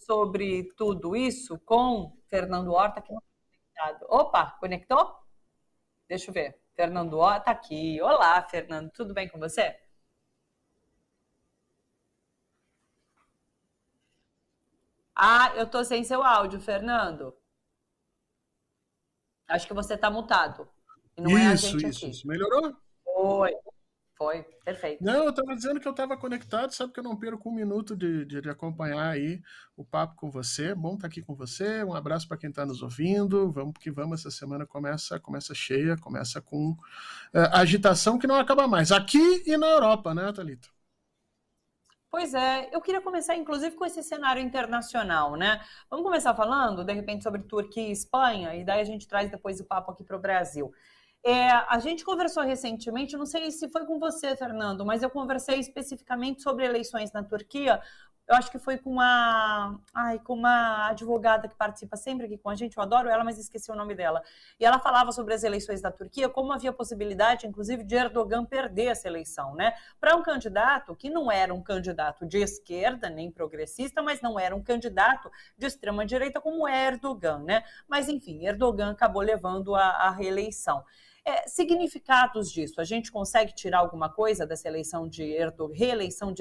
sobre tudo isso com Fernando Horta, que não está conectado. Opa, conectou? Deixa eu ver. Fernando Horta está aqui. Olá, Fernando, tudo bem com você? Ah, eu tô sem seu áudio, Fernando. Acho que você está mutado. E não é a Isso, gente isso, aqui. isso. Melhorou? Foi, foi, perfeito. Não, eu estava dizendo que eu estava conectado, sabe que eu não perco um minuto de acompanhar aí o papo com você. Bom estar aqui com você. Um abraço para quem está nos ouvindo. Vamos que vamos, essa semana começa cheia, começa com agitação que não acaba mais. Aqui e na Europa, né, Thalita? Pois é, eu queria começar, inclusive, com esse cenário internacional, né? Vamos começar falando, de repente, sobre Turquia e Espanha, e daí a gente traz depois o papo aqui para o Brasil. A gente conversou recentemente, não sei se foi com você, Fernando, mas eu conversei especificamente sobre eleições na Turquia. Eu acho que foi com uma advogada que participa sempre aqui com a gente, eu adoro ela, mas esqueci o nome dela. E ela falava sobre as eleições da Turquia, como havia possibilidade, inclusive, de Erdogan perder essa eleição, né? Para um candidato que não era um candidato de esquerda, nem progressista, mas não era um candidato de extrema-direita como é Erdogan, né? Mas, enfim, Erdogan acabou levando a reeleição. Significados disso, a gente consegue tirar alguma coisa dessa reeleição de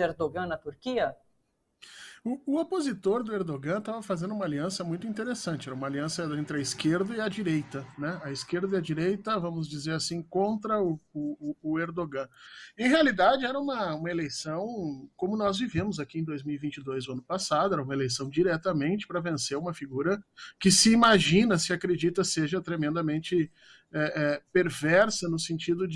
Erdogan na Turquia? O opositor do Erdogan estava fazendo uma aliança muito interessante, era uma aliança entre a esquerda e a direita, né? A esquerda e a direita, vamos dizer assim, contra o Erdogan. Em realidade, era uma eleição como nós vivemos aqui em 2022, o ano passado, era uma eleição diretamente para vencer uma figura que se imagina, se acredita, seja tremendamente perversa no sentido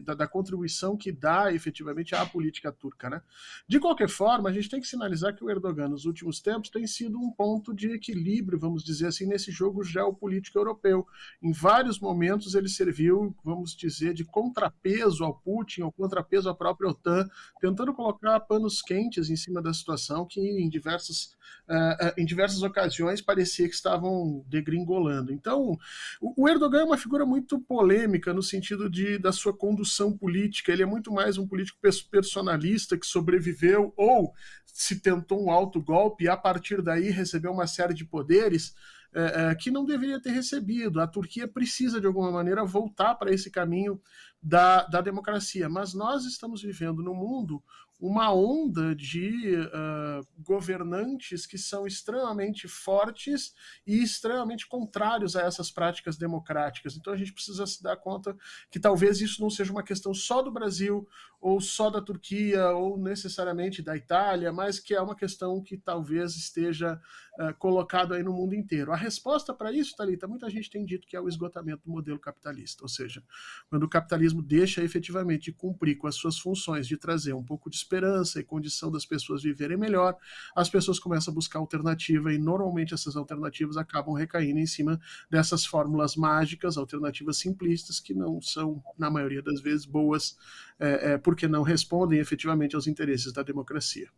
da contribuição que dá efetivamente à política turca, né? De qualquer forma, a gente tem que sinalizar que o Erdogan, nos últimos tempos, tem sido um ponto de equilíbrio, vamos dizer assim, nesse jogo geopolítico europeu. Em vários momentos ele serviu, vamos dizer, de contrapeso ao Putin, ou contrapeso à própria OTAN, tentando colocar panos quentes em cima da situação que em diversas ocasiões parecia que estavam degringolando. Então, o Erdogan é uma figura muito polêmica no sentido da sua condução política. Ele é muito mais um político personalista que sobreviveu ou se tentou um autogolpe e a partir daí recebeu uma série de poderes que não deveria ter recebido. A Turquia precisa, de alguma maneira, voltar para esse caminho da democracia. Mas nós estamos vivendo no mundo uma onda de governantes que são extremamente fortes e extremamente contrários a essas práticas democráticas. Então a gente precisa se dar conta que talvez isso não seja uma questão só do Brasil ou só da Turquia ou necessariamente da Itália, mas que é uma questão que talvez esteja colocado aí no mundo inteiro. A resposta para isso, Thalita, muita gente tem dito que é o esgotamento do modelo capitalista, ou seja, quando o capitalismo deixa efetivamente de cumprir com as suas funções de trazer um pouco de esperança e condição das pessoas viverem melhor, as pessoas começam a buscar alternativa e normalmente essas alternativas acabam recaindo em cima dessas fórmulas mágicas, alternativas simplistas que não são, na maioria das vezes, boas, porque não respondem efetivamente aos interesses da democracia.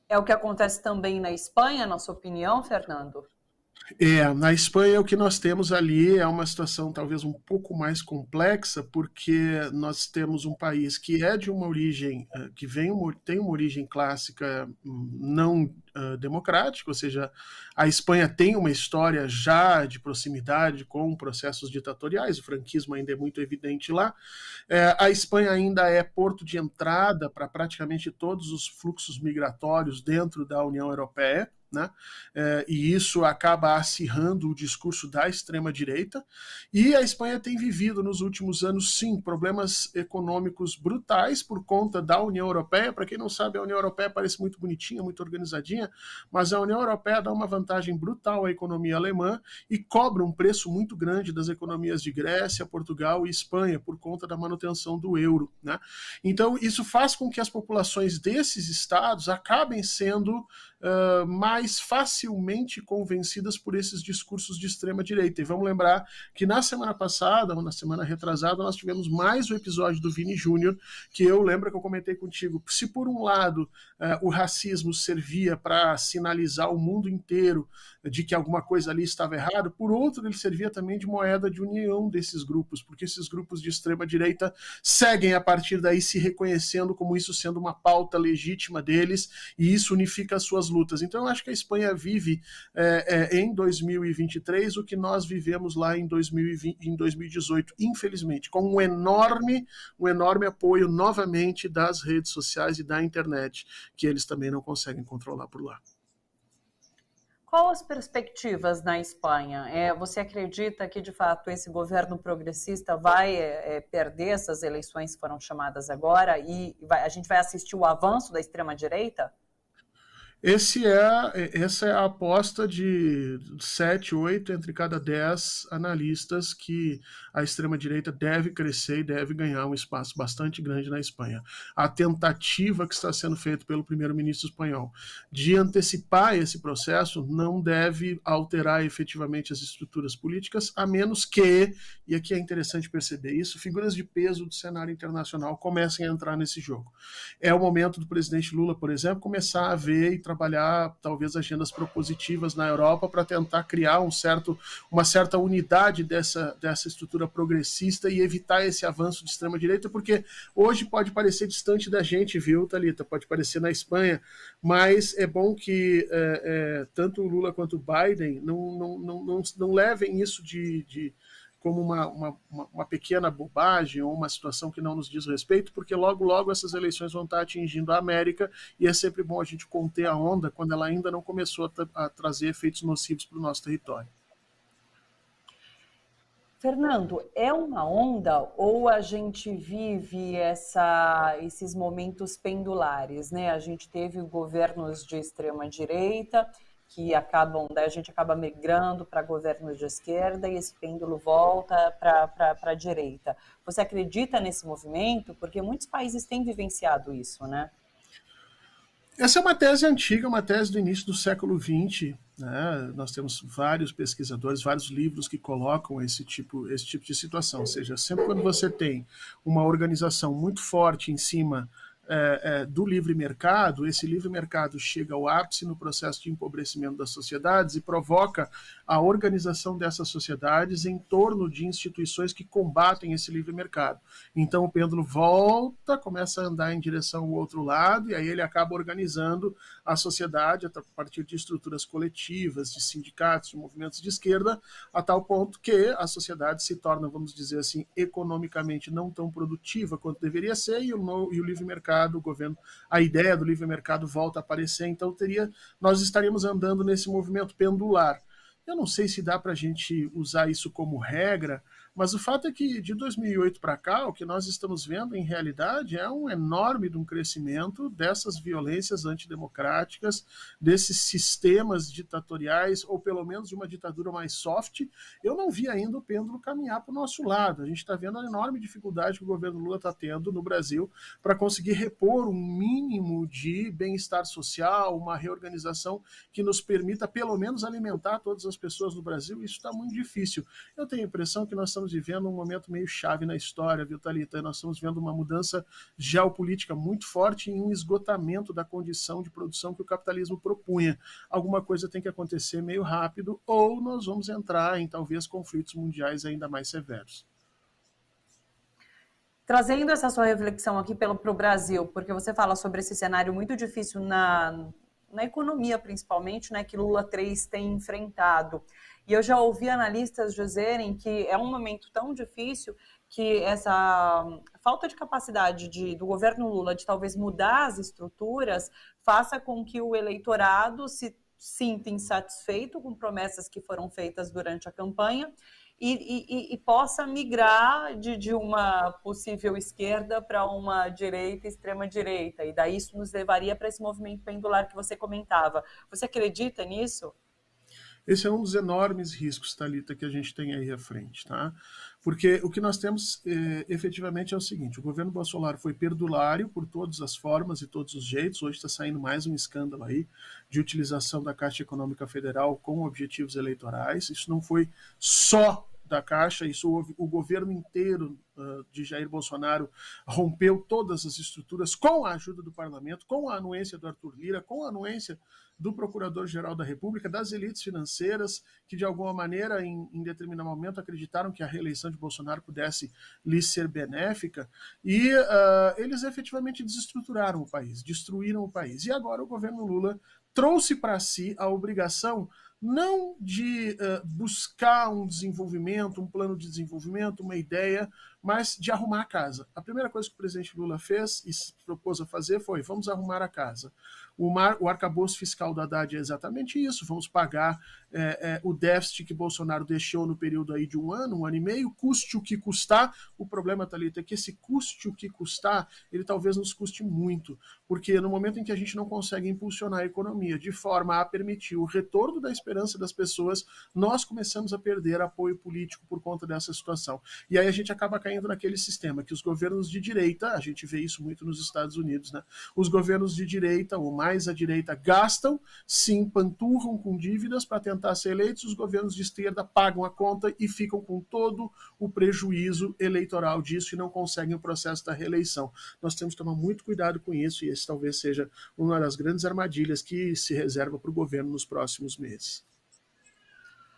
É o que acontece também na Espanha, na sua opinião, Fernando? Na Espanha o que nós temos ali é uma situação talvez um pouco mais complexa, porque nós temos um país que é de uma origem, tem uma origem clássica não democrática, ou seja, a Espanha tem uma história já de proximidade com processos ditatoriais, o franquismo ainda é muito evidente lá. A Espanha ainda é porto de entrada para praticamente todos os fluxos migratórios dentro da União Europeia, né? E isso acaba acirrando o discurso da extrema-direita, e a Espanha tem vivido nos últimos anos, sim, problemas econômicos brutais por conta da União Europeia. Para quem não sabe, a União Europeia parece muito bonitinha, muito organizadinha, mas a União Europeia dá uma vantagem brutal à economia alemã e cobra um preço muito grande das economias de Grécia, Portugal e Espanha por conta da manutenção do euro, né? Então isso faz com que as populações desses estados acabem sendo mais facilmente convencidas por esses discursos de extrema-direita. E vamos lembrar que na semana passada, ou na semana retrasada, nós tivemos mais um episódio do Vini Júnior, que eu lembro que eu comentei contigo. Se por um lado o racismo servia para sinalizar ao mundo inteiro de que alguma coisa ali estava errado, por outro ele servia também de moeda de união desses grupos, porque esses grupos de extrema-direita seguem a partir daí se reconhecendo como isso sendo uma pauta legítima deles, e isso unifica as suas das lutas. Então, eu acho que a Espanha vive em 2023 o que nós vivemos lá em 2018, infelizmente, com um enorme apoio novamente das redes sociais e da internet, que eles também não conseguem controlar por lá. Qual as perspectivas na Espanha? Você acredita que, de fato, esse governo progressista vai perder essas eleições que foram chamadas agora e a gente vai assistir o avanço da extrema-direita? Essa é a aposta de 7, 8 entre cada 10 analistas que a extrema-direita deve crescer e deve ganhar um espaço bastante grande na Espanha. A tentativa que está sendo feita pelo primeiro-ministro espanhol de antecipar esse processo não deve alterar efetivamente as estruturas políticas, a menos que, e aqui é interessante perceber isso, figuras de peso do cenário internacional comecem a entrar nesse jogo. É o momento do presidente Lula, por exemplo, começar a ver e trabalhar talvez agendas propositivas na Europa para tentar criar uma certa unidade dessa estrutura progressista e evitar esse avanço de extrema-direita, porque hoje pode parecer distante da gente, viu, Thalita? Pode parecer na Espanha, mas é bom que tanto o Lula quanto o Biden não levem isso como uma pequena bobagem ou uma situação que não nos diz respeito, porque logo, logo essas eleições vão estar atingindo a América e é sempre bom a gente conter a onda quando ela ainda não começou a trazer efeitos nocivos para o nosso território. Fernando, é uma onda ou a gente vive esses momentos pendulares, né? A gente teve governos de extrema-direita que a gente acaba migrando para governos de esquerda e esse pêndulo volta para a direita. Você acredita nesse movimento? Porque muitos países têm vivenciado isso, né? Essa é uma tese antiga, uma tese do início do século XX. Né? Nós temos vários pesquisadores, vários livros que colocam esse tipo de situação. Ou seja, sempre quando você tem uma organização muito forte em cima do livre mercado, esse livre mercado chega ao ápice no processo de empobrecimento das sociedades e provoca a organização dessas sociedades em torno de instituições que combatem esse livre mercado. Então o pêndulo volta, começa a andar em direção ao outro lado, e aí ele acaba organizando a sociedade a partir de estruturas coletivas, de sindicatos, de movimentos de esquerda, a tal ponto que a sociedade se torna, vamos dizer assim, economicamente não tão produtiva quanto deveria ser, e o livre mercado, o governo, a ideia do livre mercado volta a aparecer, então nós estaríamos andando nesse movimento pendular. Eu não sei se dá para a gente usar isso como regra, mas o fato é que de 2008 para cá, o que nós estamos vendo em realidade é um enorme crescimento dessas violências antidemocráticas, desses sistemas ditatoriais, ou pelo menos de uma ditadura mais soft. Eu não vi ainda o pêndulo caminhar para o nosso lado. A gente está vendo a enorme dificuldade que o governo Lula está tendo no Brasil para conseguir repor um mínimo de bem-estar social, uma reorganização que nos permita pelo menos alimentar todas as pessoas no Brasil. Isso está muito difícil. Eu tenho a impressão que nós estamos vivendo um momento meio chave na história, viu, Thalita? Nós estamos vendo uma mudança geopolítica muito forte e um esgotamento da condição de produção que o capitalismo propunha. Alguma coisa tem que acontecer meio rápido ou nós vamos entrar em talvez conflitos mundiais ainda mais severos. Trazendo essa sua reflexão aqui para o Brasil, porque você fala sobre esse cenário muito difícil na economia, principalmente, né, que Lula 3 tem enfrentado. E eu já ouvi analistas dizerem que é um momento tão difícil que essa falta de capacidade do governo Lula de talvez mudar as estruturas faça com que o eleitorado se sinta insatisfeito com promessas que foram feitas durante a campanha e possa migrar de uma possível esquerda para uma direita, extrema-direita. E daí isso nos levaria para esse movimento pendular que você comentava. Você acredita nisso? Esse é um dos enormes riscos, Thalita, que a gente tem aí à frente, tá? Porque o que nós temos efetivamente é o seguinte: o governo Bolsonaro foi perdulário por todas as formas e todos os jeitos. Hoje está saindo mais um escândalo aí de utilização da Caixa Econômica Federal com objetivos eleitorais. Isso não foi só da Caixa, isso o governo inteiro de Jair Bolsonaro rompeu todas as estruturas com a ajuda do parlamento, com a anuência do Arthur Lira, com a anuência do Procurador-Geral da República, das elites financeiras, que de alguma maneira, em determinado momento, acreditaram que a reeleição de Bolsonaro pudesse lhe ser benéfica, e eles efetivamente desestruturaram o país, destruíram o país. E agora o governo Lula trouxe para si a obrigação não de buscar um desenvolvimento, um plano de desenvolvimento, uma ideia, mas de arrumar a casa. A primeira coisa que o presidente Lula fez e se propôs a fazer foi: vamos arrumar a casa. O arcabouço fiscal da Haddad é exatamente isso: vamos pagar o déficit que Bolsonaro deixou no período aí de um ano e meio, custe o que custar. O problema, Thalita, é que esse custe o que custar, ele talvez nos custe muito, porque no momento em que a gente não consegue impulsionar a economia de forma a permitir o retorno da esperança das pessoas, nós começamos a perder apoio político por conta dessa situação. E aí a gente acaba caindo naquele sistema que os governos de direita, a gente vê isso muito nos Estados Unidos, né? Os governos de direita, ou mais à direita, gastam, se empanturram com dívidas para tentar ser eleitos, os governos de esquerda pagam a conta e ficam com todo o prejuízo eleitoral disso e não conseguem o processo da reeleição. Nós temos que tomar muito cuidado com isso, e esse talvez seja uma das grandes armadilhas que se reserva para o governo nos próximos meses.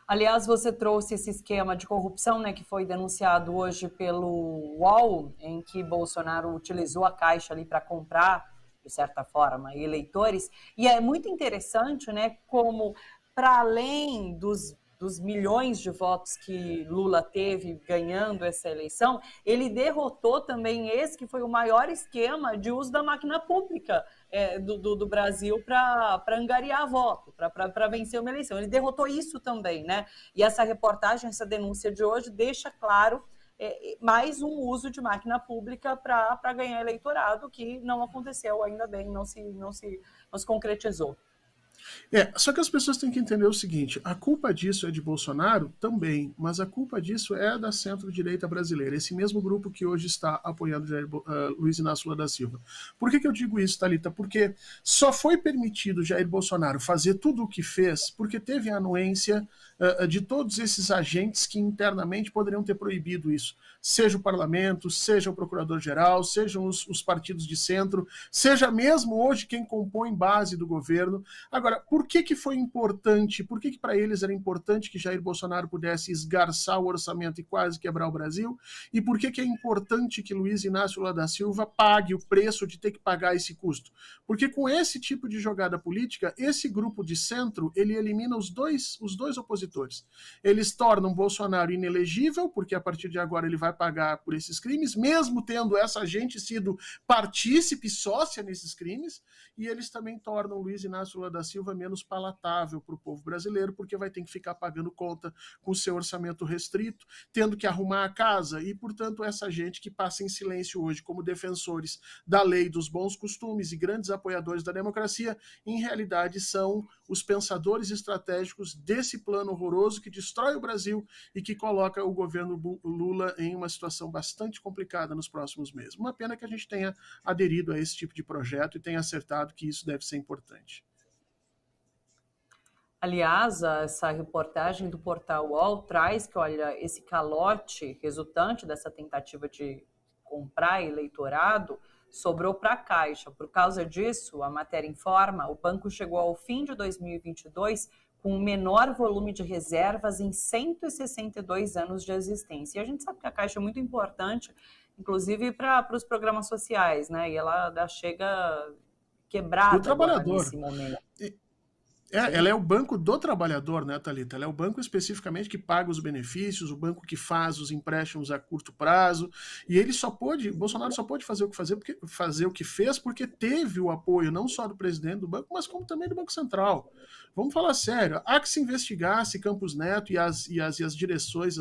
Aliás, você trouxe esse esquema de corrupção, né, que foi denunciado hoje pelo UOL, em que Bolsonaro utilizou a Caixa ali para comprar, de certa forma, eleitores. E é muito interessante, né, como, para além dos milhões de votos que Lula teve ganhando essa eleição, ele derrotou também esse que foi o maior esquema de uso da máquina pública do Brasil para angariar voto, para vencer uma eleição. Ele derrotou isso também, né? E essa reportagem, essa denúncia de hoje, deixa claro mais um uso de máquina pública para ganhar eleitorado, que não aconteceu, ainda bem, não se concretizou. Só que as pessoas têm que entender o seguinte: a culpa disso é de Bolsonaro? Também, mas a culpa disso é da centro-direita brasileira, esse mesmo grupo que hoje está apoiando Luiz Inácio Lula da Silva. Por que eu digo isso, Thalita? Porque só foi permitido Jair Bolsonaro fazer tudo o que fez porque teve a anuência de todos esses agentes que internamente poderiam ter proibido isso. Seja o parlamento, seja o procurador-geral, sejam os partidos de centro, seja mesmo hoje quem compõe base do governo. Agora, por que foi importante, por que para eles era importante que Jair Bolsonaro pudesse esgarçar o orçamento e quase quebrar o Brasil? E por que é importante que Luiz Inácio Lula da Silva pague o preço de ter que pagar esse custo? Porque com esse tipo de jogada política, esse grupo de centro, ele elimina os dois opositores. Eles tornam Bolsonaro inelegível, porque a partir de agora ele vai pagar por esses crimes, mesmo tendo essa gente sido partícipe, sócia nesses crimes, e eles também tornam Luiz Inácio Lula da Silva menos palatável para o povo brasileiro, porque vai ter que ficar pagando conta com seu orçamento restrito, tendo que arrumar a casa, e, portanto, essa gente que passa em silêncio hoje como defensores da lei, dos bons costumes e grandes apoiadores da democracia, em realidade são os pensadores estratégicos desse plano horroroso que destrói o Brasil e que coloca o governo Lula em uma situação bastante complicada nos próximos meses. Uma pena que a gente tenha aderido a esse tipo de projeto e tenha acertado que isso deve ser importante. Aliás, essa reportagem do portal UOL traz que, olha, esse calote resultante dessa tentativa de comprar eleitorado sobrou para a Caixa. Por causa disso, a matéria informa, o banco chegou ao fim de 2022 com o menor volume de reservas em 162 anos de existência. E a gente sabe que a Caixa é muito importante, inclusive para os programas sociais, né? E ela chega quebrada agora nesse momento. Ela é o banco do trabalhador, né, Thalita? Ela é o banco especificamente que paga os benefícios, o banco que faz os empréstimos a curto prazo, e Bolsonaro só pôde fazer o que fez porque teve o apoio não só do presidente do banco, mas como também do Banco Central. Vamos falar sério, há que se investigar se Campos Neto e as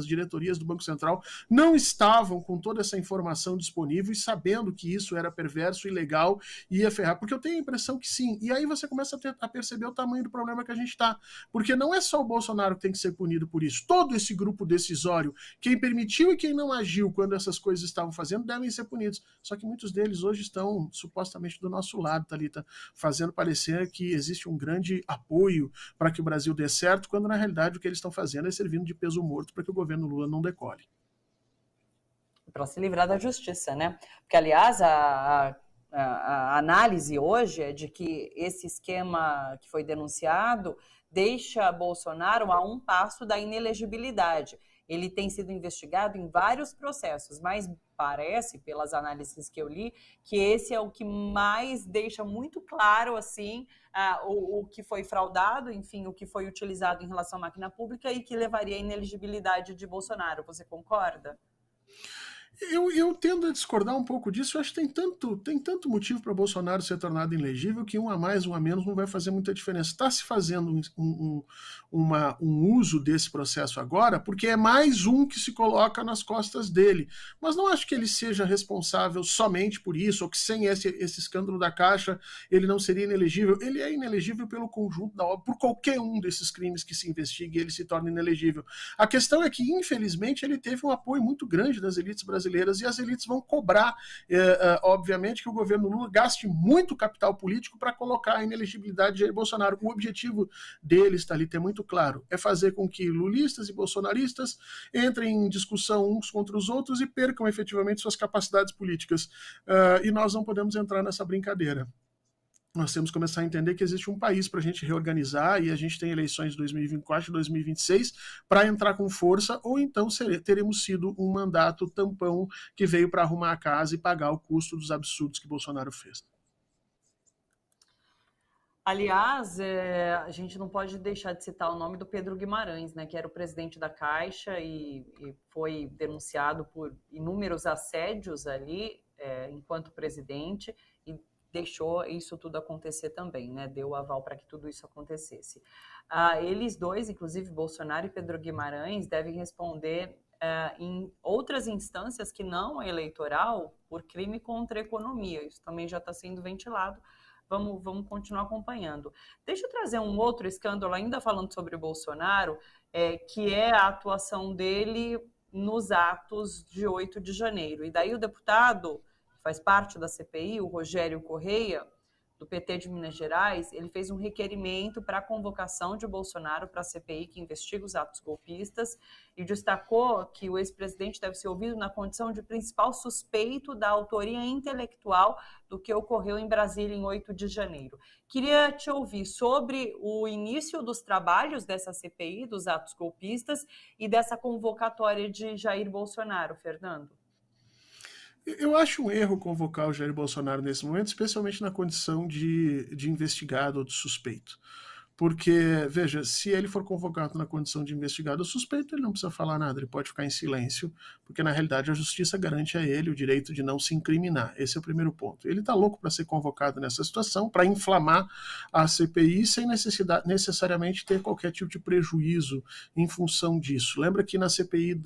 diretorias do Banco Central não estavam com toda essa informação disponível e sabendo que isso era perverso, ilegal e ia ferrar, porque eu tenho a impressão que sim. E aí você começa a perceber o tamanho do problema que a gente está. Porque não é só o Bolsonaro que tem que ser punido por isso. Todo esse grupo decisório, quem permitiu e quem não agiu quando essas coisas estavam fazendo, devem ser punidos. Só que muitos deles hoje estão supostamente do nosso lado, Thalita, fazendo parecer que existe um grande apoio para que o Brasil dê certo, quando na realidade o que eles estão fazendo é servindo de peso morto para que o governo Lula não decole. Para se livrar da justiça, né? Porque, aliás, a análise hoje é de que esse esquema que foi denunciado deixa Bolsonaro a um passo da inelegibilidade. Ele tem sido investigado em vários processos, mas parece, pelas análises que eu li, que esse é o que mais deixa muito claro assim o que foi fraudado, enfim, o que foi utilizado em relação à máquina pública e que levaria à inelegibilidade de Bolsonaro. Você concorda? Eu tendo a discordar um pouco disso. Eu acho que tem tanto motivo para Bolsonaro ser tornado inelegível que um a mais, um a menos não vai fazer muita diferença. Está se fazendo um uso desse processo agora porque é mais um que se coloca nas costas dele. Mas não acho que ele seja responsável somente por isso, ou que sem esse escândalo da Caixa ele não seria inelegível. Ele é inelegível pelo conjunto da obra, por qualquer um desses crimes que se investigue, ele se torna inelegível. A questão é que, infelizmente, ele teve um apoio muito grande das elites brasileiras, e as elites vão cobrar, obviamente, que o governo Lula gaste muito capital político para colocar a inelegibilidade de Jair Bolsonaro. O objetivo deles, Thalita, é muito claro, é fazer com que lulistas e bolsonaristas entrem em discussão uns contra os outros e percam efetivamente suas capacidades políticas. E nós não podemos entrar nessa brincadeira. Nós temos que começar a entender que existe um país para a gente reorganizar, e a gente tem eleições de 2024 e 2026 para entrar com força, ou então teremos sido um mandato tampão que veio para arrumar a casa e pagar o custo dos absurdos que Bolsonaro fez. Aliás, a gente não pode deixar de citar o nome do Pedro Guimarães, né, que era o presidente da Caixa e foi denunciado por inúmeros assédios ali enquanto presidente, e deixou isso tudo acontecer também, né? Deu aval para que tudo isso acontecesse. Eles dois, inclusive Bolsonaro e Pedro Guimarães, devem responder em outras instâncias que não a eleitoral por crime contra a economia. Isso também já está sendo ventilado. Vamos continuar acompanhando. Deixa eu trazer um outro escândalo, ainda falando sobre o Bolsonaro, que é a atuação dele nos atos de 8 de janeiro. E daí o deputado faz parte da CPI, o Rogério Correia, do PT de Minas Gerais, ele fez um requerimento para a convocação de Bolsonaro para a CPI que investiga os atos golpistas e destacou que o ex-presidente deve ser ouvido na condição de principal suspeito da autoria intelectual do que ocorreu em Brasília em 8 de janeiro. Queria te ouvir sobre o início dos trabalhos dessa CPI, dos atos golpistas, e dessa convocatória de Jair Bolsonaro, Fernando. Eu acho um erro convocar o Jair Bolsonaro nesse momento, especialmente na condição de investigado ou de suspeito. Porque, veja, se ele for convocado na condição de investigado ou suspeito, ele não precisa falar nada, ele pode ficar em silêncio, porque na realidade a justiça garante a ele o direito de não se incriminar. Esse é o primeiro ponto. Ele está louco para ser convocado nessa situação, para inflamar a CPI sem necessariamente ter qualquer tipo de prejuízo em função disso. Lembra que na CPI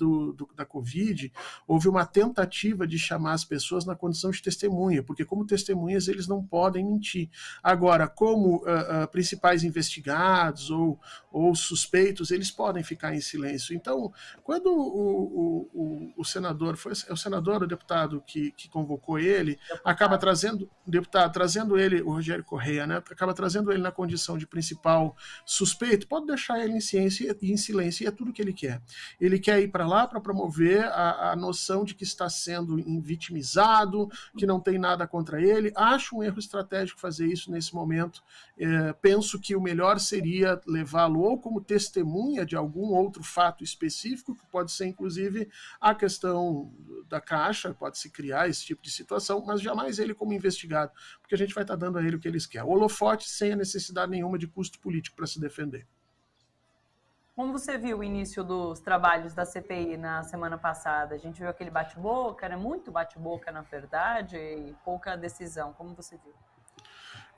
da Covid houve uma tentativa de chamar as pessoas na condição de testemunha, porque como testemunhas eles não podem mentir. Agora, como principais investigadores ou suspeitos, eles podem ficar em silêncio. Então, quando o senador, foi o senador, o deputado que convocou ele, acaba trazendo ele, o Rogério Correia, né, acaba trazendo ele na condição de principal suspeito, pode deixar ele em silêncio, e é tudo que ele quer. Ele quer ir para lá para promover a noção de que está sendo vitimizado, que não tem nada contra ele. Acho um erro estratégico fazer isso nesse momento. Penso que o melhor seria levá-lo ou como testemunha de algum outro fato específico, que pode ser inclusive a questão da Caixa, pode-se criar esse tipo de situação, mas jamais ele como investigado, porque a gente vai estar dando a ele o que eles querem. O holofote sem a necessidade nenhuma de custo político para se defender. Como você viu o início dos trabalhos da CPI na semana passada? A gente viu aquele bate-boca, muito bate-boca na verdade, e pouca decisão. Como você viu?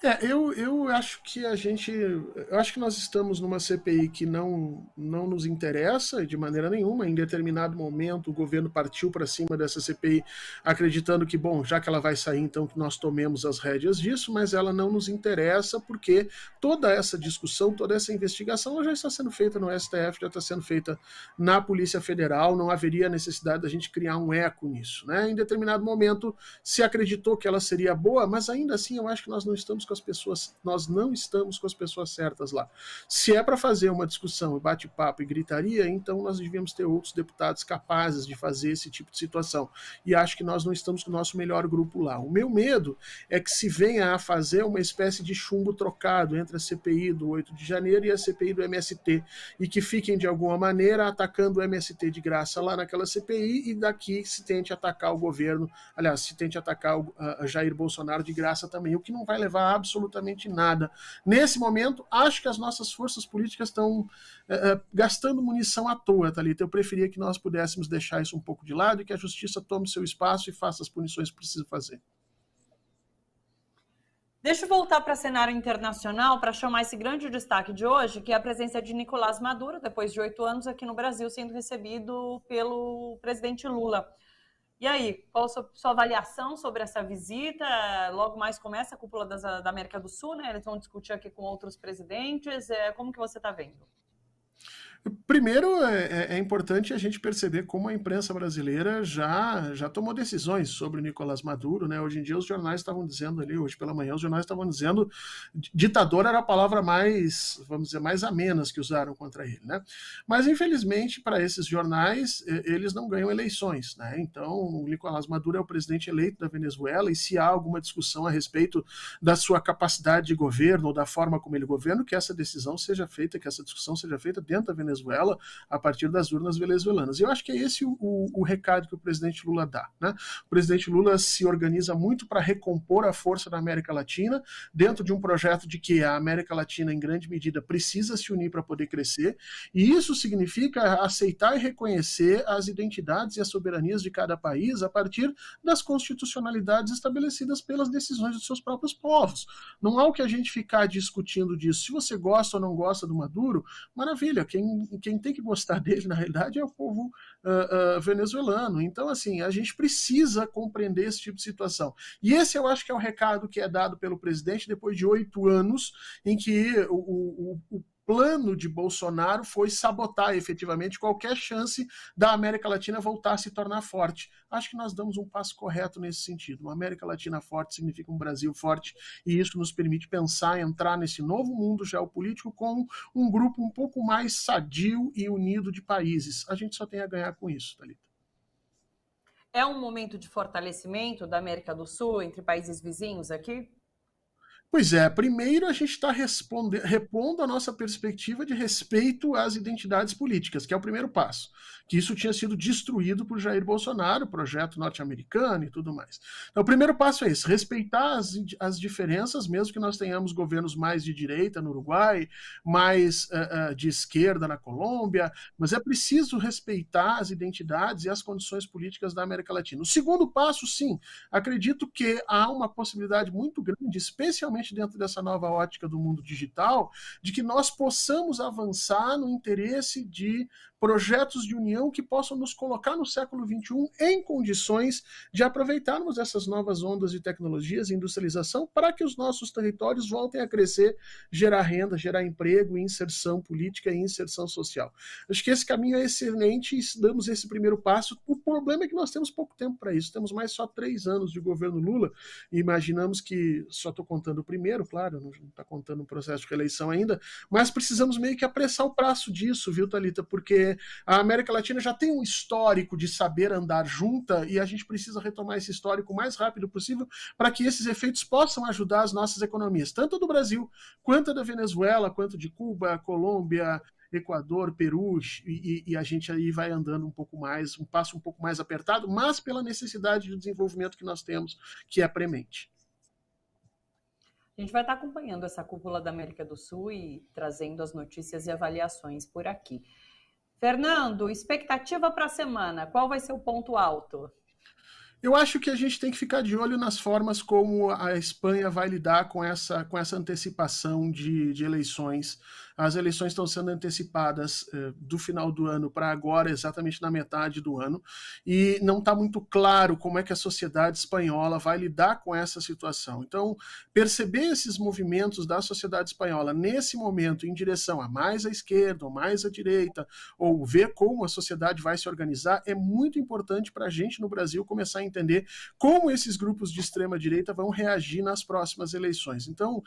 Eu acho que eu acho que nós estamos numa CPI que não nos interessa de maneira nenhuma. Em determinado momento, o governo partiu para cima dessa CPI, acreditando que, bom, já que ela vai sair, então que nós tomemos as rédeas disso, mas ela não nos interessa porque toda essa discussão, toda essa investigação já está sendo feita no STF, já está sendo feita na Polícia Federal, não haveria necessidade da gente criar um eco nisso, né? Em determinado momento se acreditou que ela seria boa, mas ainda assim eu acho que nós não estamos com as pessoas certas lá. Se é para fazer uma discussão, bate-papo e gritaria, então nós devíamos ter outros deputados capazes de fazer esse tipo de situação. E acho que nós não estamos com o nosso melhor grupo lá. O meu medo é que se venha a fazer uma espécie de chumbo trocado entre a CPI do 8 de janeiro e a CPI do MST, e que fiquem de alguma maneira atacando o MST de graça lá naquela CPI, e daqui se tente atacar o governo, aliás, se tente atacar o Jair Bolsonaro de graça também, o que não vai levar a absolutamente nada. Nesse momento, acho que as nossas forças políticas estão gastando munição à toa, Thalita. Eu preferia que nós pudéssemos deixar isso um pouco de lado e que a justiça tome seu espaço e faça as punições que precisa fazer. Deixa eu voltar para o cenário internacional para chamar esse grande destaque de hoje, que é a presença de Nicolás Maduro, depois de 8 anos aqui no Brasil, sendo recebido pelo presidente Lula. E aí, qual a sua avaliação sobre essa visita? Logo mais começa a cúpula da América do Sul, né? Eles vão discutir aqui com outros presidentes. Como que você está vendo? Primeiro, é importante a gente perceber como a imprensa brasileira já tomou decisões sobre o Nicolás Maduro, né? Hoje em dia os jornais estavam dizendo ali, hoje pela manhã, os jornais estavam dizendo ditador era a palavra mais, vamos dizer, mais amenas que usaram contra ele, né? Mas, infelizmente, para esses jornais, eles não ganham eleições, né? Então, o Nicolás Maduro é o presidente eleito da Venezuela, e se há alguma discussão a respeito da sua capacidade de governo ou da forma como ele governa, que essa decisão seja feita, que essa discussão seja feita dentro da Venezuela, a partir das urnas venezuelanas. E eu acho que é esse o recado que o presidente Lula dá, né? O presidente Lula se organiza muito para recompor a força da América Latina, dentro de um projeto de que a América Latina, em grande medida, precisa se unir para poder crescer, e isso significa aceitar e reconhecer as identidades e as soberanias de cada país a partir das constitucionalidades estabelecidas pelas decisões dos seus próprios povos. Não há o que a gente ficar discutindo disso. Se você gosta ou não gosta do Maduro, maravilha, quem tem que gostar dele, na realidade, é o povo venezuelano. Então, assim, a gente precisa compreender esse tipo de situação. E esse eu acho que é o recado que é dado pelo presidente depois de 8 anos em que o plano de Bolsonaro foi sabotar efetivamente qualquer chance da América Latina voltar a se tornar forte. Acho que nós damos um passo correto nesse sentido. Uma América Latina forte significa um Brasil forte, e isso nos permite pensar, entrar nesse novo mundo geopolítico com um grupo um pouco mais sadio e unido de países. A gente só tem a ganhar com isso, Thalita. É um momento de fortalecimento da América do Sul entre países vizinhos aqui? Pois é, primeiro a gente está repondo a nossa perspectiva de respeito às identidades políticas, que é o primeiro passo. Que isso tinha sido destruído por Jair Bolsonaro, projeto norte-americano e tudo mais. Então, o primeiro passo é esse, respeitar as diferenças, mesmo que nós tenhamos governos mais de direita no Uruguai, mais de esquerda na Colômbia, mas é preciso respeitar as identidades e as condições políticas da América Latina. O segundo passo, sim, acredito que há uma possibilidade muito grande, especialmente dentro dessa nova ótica do mundo digital, de que nós possamos avançar no interesse de projetos de união que possam nos colocar no século XXI em condições de aproveitarmos essas novas ondas de tecnologias e industrialização para que os nossos territórios voltem a crescer, gerar renda, gerar emprego, inserção política e inserção social. Acho que esse caminho é excelente e damos esse primeiro passo. O problema é que nós temos pouco tempo para isso, temos mais só 3 anos de governo Lula, e imaginamos que, só estou contando o primeiro, claro, não está contando o processo de reeleição ainda, mas precisamos meio que apressar o prazo disso, viu, Thalita? Porque a América Latina já tem um histórico de saber andar junta, e a gente precisa retomar esse histórico o mais rápido possível para que esses efeitos possam ajudar as nossas economias, tanto do Brasil, quanto da Venezuela, quanto de Cuba, Colômbia, Equador, Peru, e a gente aí vai andando um pouco mais, um passo um pouco mais apertado, mas pela necessidade de desenvolvimento que nós temos, que é premente. A gente vai estar acompanhando essa cúpula da América do Sul e trazendo as notícias e avaliações por aqui. Fernando, expectativa para a semana, qual vai ser o ponto alto? Eu acho que a gente tem que ficar de olho nas formas como a Espanha vai lidar com essa antecipação de eleições. As eleições estão sendo antecipadas do final do ano para agora, exatamente na metade do ano, e não está muito claro como é que a sociedade espanhola vai lidar com essa situação. Então, perceber esses movimentos da sociedade espanhola nesse momento em direção a mais à esquerda ou mais à direita, ou ver como a sociedade vai se organizar, é muito importante para a gente no Brasil começar a entender como esses grupos de extrema-direita vão reagir nas próximas eleições. Então,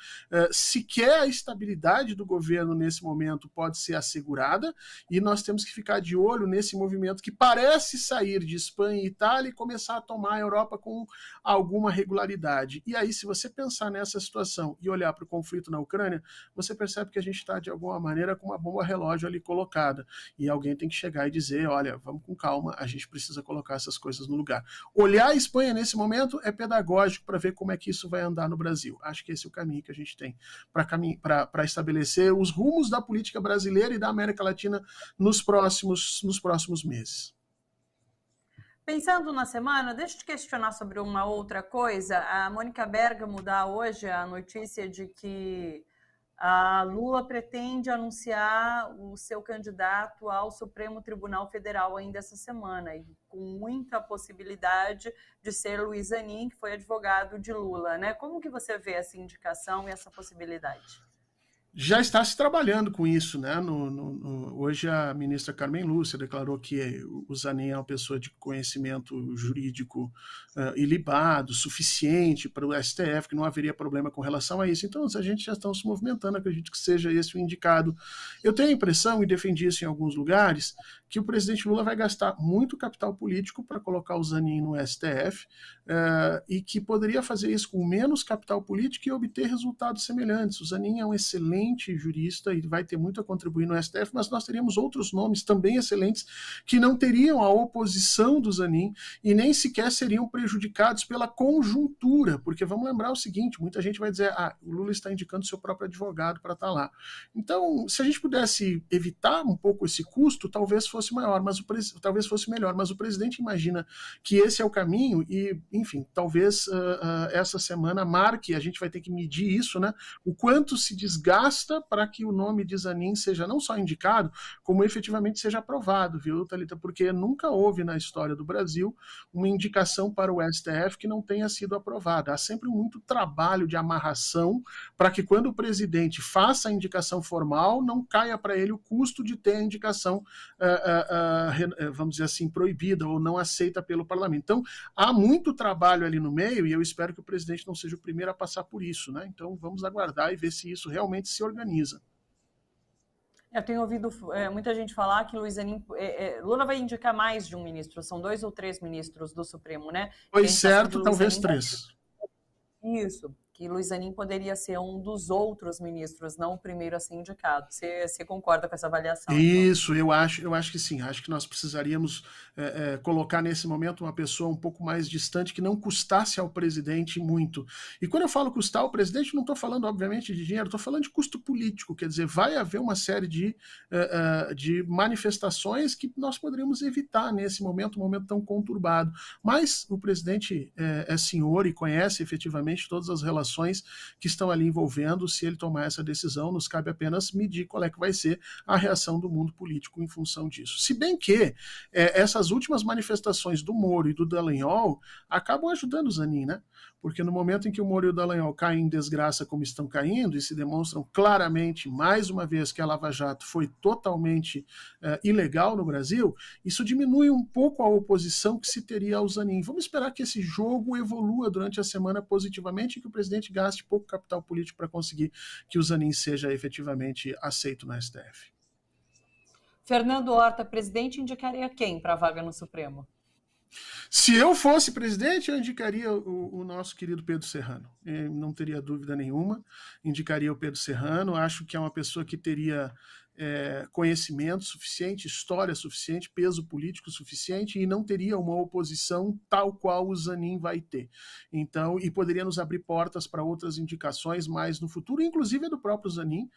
sequer a estabilidade do governo nesse momento pode ser assegurada, e nós temos que ficar de olho nesse movimento que parece sair de Espanha e Itália e começar a tomar a Europa com alguma regularidade. E aí, se você pensar nessa situação e olhar para o conflito na Ucrânia, você percebe que a gente está, de alguma maneira, com uma bomba relógio ali colocada, e alguém tem que chegar e dizer, olha, vamos com calma, a gente precisa colocar essas coisas no lugar. Olhar a Espanha nesse momento é pedagógico para ver como é que isso vai andar no Brasil. Acho que esse é o caminho que a gente tem para estabelecer os rumos da política brasileira e da América Latina nos próximos meses. Pensando na semana, deixa eu te questionar sobre uma outra coisa. A Mônica Bergamo dá hoje a notícia de que a Lula pretende anunciar o seu candidato ao Supremo Tribunal Federal ainda essa semana, e com muita possibilidade de ser Luiz Zanin, que foi advogado de Lula, né? Como que você vê essa indicação e essa possibilidade? Já está se trabalhando com isso, né? Hoje a ministra Carmen Lúcia declarou que o Zanin é uma pessoa de conhecimento jurídico ilibado, suficiente para o STF, que não haveria problema com relação a isso. Então, a gente já está se movimentando, acredito que seja esse o indicado. Eu tenho a impressão, e defendi isso em alguns lugares, que o presidente Lula vai gastar muito capital político para colocar o Zanin no STF, e que poderia fazer isso com menos capital político e obter resultados semelhantes. O Zanin é um excelente jurista e vai ter muito a contribuir no STF, mas nós teríamos outros nomes também excelentes que não teriam a oposição do Zanin e nem sequer seriam prejudicados pela conjuntura, porque vamos lembrar o seguinte, muita gente vai dizer, o Lula está indicando seu próprio advogado para estar lá. Então, se a gente pudesse evitar um pouco esse custo, talvez fosse maior, talvez fosse melhor, mas o presidente imagina que esse é o caminho e, enfim, talvez essa semana marque, a gente vai ter que medir isso, né? O quanto se desgasta para que o nome de Zanin seja não só indicado, como efetivamente seja aprovado, viu, Thalita? Porque nunca houve na história do Brasil uma indicação para o STF que não tenha sido aprovada. Há sempre muito trabalho de amarração para que quando o presidente faça a indicação formal, não caia para ele o custo de ter a indicação, vamos dizer assim, proibida ou não aceita pelo parlamento. Então, há muito trabalho ali no meio e eu espero que o presidente não seja o primeiro a passar por isso, né? Então, vamos aguardar e ver se isso realmente se organiza. Eu tenho ouvido muita gente falar que Lula vai indicar mais de um ministro, são 2 ou 3 ministros do Supremo, né? Pois certo, talvez 3. Isso, que Luiz Zanin poderia ser um dos outros ministros, não o primeiro a ser indicado. Você concorda com essa avaliação? Isso, então? eu acho que sim. Acho que nós precisaríamos colocar nesse momento uma pessoa um pouco mais distante que não custasse ao presidente muito. E quando eu falo custar ao presidente, não estou falando, obviamente, de dinheiro, estou falando de custo político. Quer dizer, vai haver uma série de manifestações que nós poderíamos evitar nesse momento, um momento tão conturbado. Mas o presidente é senhor e conhece efetivamente todas as relações que estão ali envolvendo. Se ele tomar essa decisão, nos cabe apenas medir qual é que vai ser a reação do mundo político em função disso. Se bem que essas últimas manifestações do Moro e do Dallagnol acabam ajudando o Zanin, né? Porque no momento em que o Moro e o Dallagnol caem em desgraça como estão caindo e se demonstram claramente, mais uma vez, que a Lava Jato foi totalmente ilegal no Brasil, isso diminui um pouco a oposição que se teria ao Zanin. Vamos esperar que esse jogo evolua durante a semana positivamente e que o presidente gaste pouco capital político para conseguir que o Zanin seja efetivamente aceito na STF. Fernando Horta, presidente, indicaria quem para a vaga no Supremo? Se eu fosse presidente, eu indicaria o nosso querido Pedro Serrano. Eu não teria dúvida nenhuma. Indicaria o Pedro Serrano. Acho que é uma pessoa que teria conhecimento suficiente, história suficiente, peso político suficiente, e não teria uma oposição tal qual o Zanin vai ter. Então, e poderia nos abrir portas para outras indicações mais no futuro, inclusive a do próprio Zanin,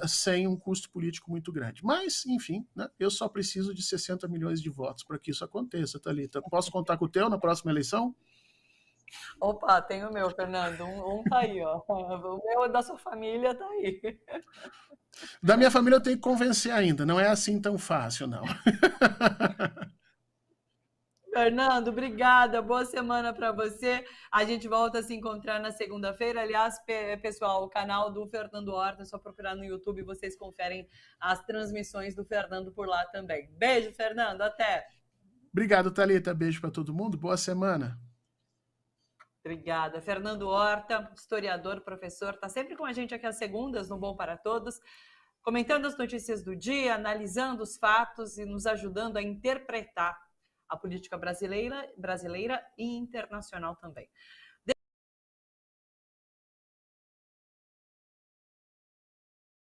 sem um custo político muito grande. Mas, enfim, né, eu só preciso de 60 milhões de votos para que isso aconteça, Thalita. Posso contar com o teu na próxima eleição? Opa, tem o meu, Fernando. Tá aí, ó. O meu da sua família tá aí. Da minha família eu tenho que convencer ainda, não é assim tão fácil, não. Fernando, obrigada. Boa semana para você. A gente volta a se encontrar na segunda-feira. Aliás, pessoal, o canal do Fernando Horta, é só procurar no YouTube, vocês conferem as transmissões do Fernando por lá também. Beijo, Fernando. Até. Obrigado, Thalita. Beijo para todo mundo. Boa semana. Obrigada. Fernando Horta, historiador, professor, está sempre com a gente aqui às segundas no Bom para Todos, comentando as notícias do dia, analisando os fatos e nos ajudando a interpretar a política brasileira e internacional também.